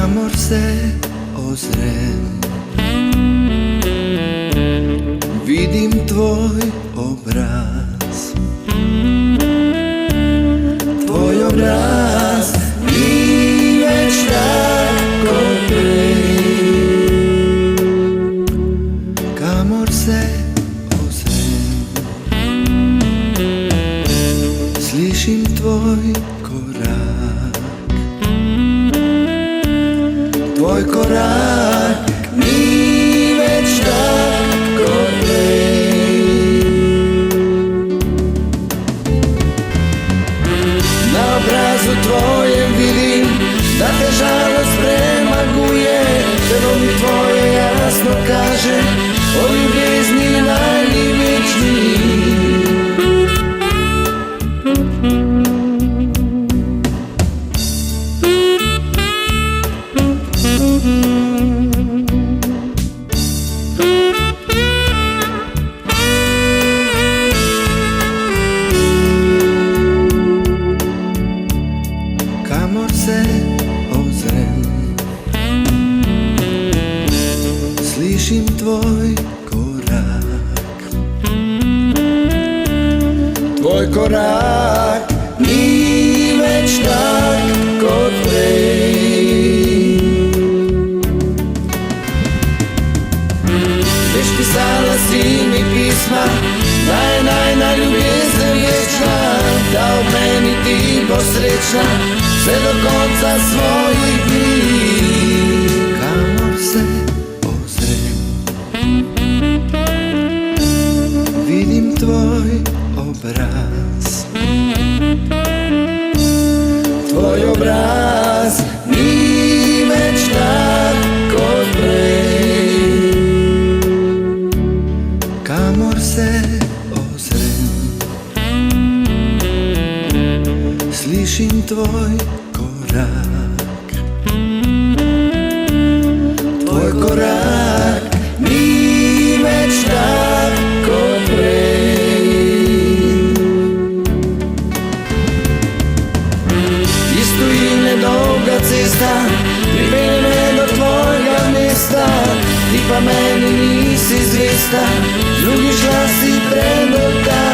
Kamor se ozrem, vidim tvoj obraz. Tvoj obraz ni već tako prej. Kamor se ozrem, slišim tvoj korak. Tvoj korak ni već tako prej. Na obrazu tvojem vidim da te žalost premaguje. Telo mi tvoje jasno kaže o ljubezni najvječniji. Kamor se ozrem, slišim tvoj korak. Tvoj korak ni već tako prej. Već pisala si mi pisma, najna ljubezen vječna, da u meni ti posrećna sve do konca svojih dni. Kamor se ozrem, vidim tvoj obraz. Tvoj obraz ni već tako prej. Kamor se ozrem, slišim tvoj korak. Tvoj korak ni već tako prej. Isto ime dolga cesta privede me do tvojega mjesta. Ti pa meni nisi zvijesta, drugi šla si predotak.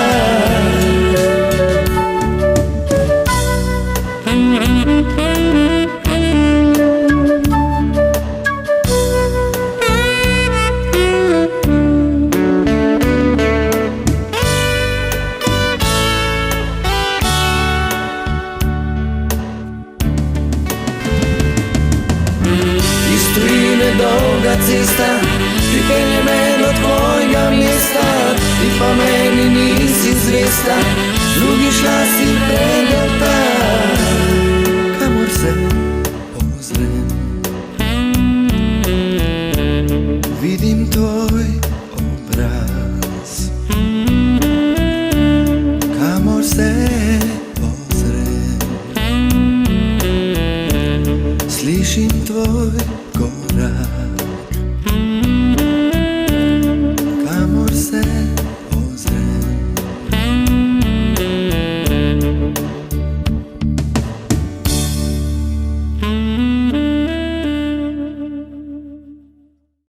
Isto ime dolga cesta pripelje me do tvojega mjesta. Ti pa meni nisi zvijesta, drugi šla si predotak. Kamor se ozrem, vidim tvoj obraz.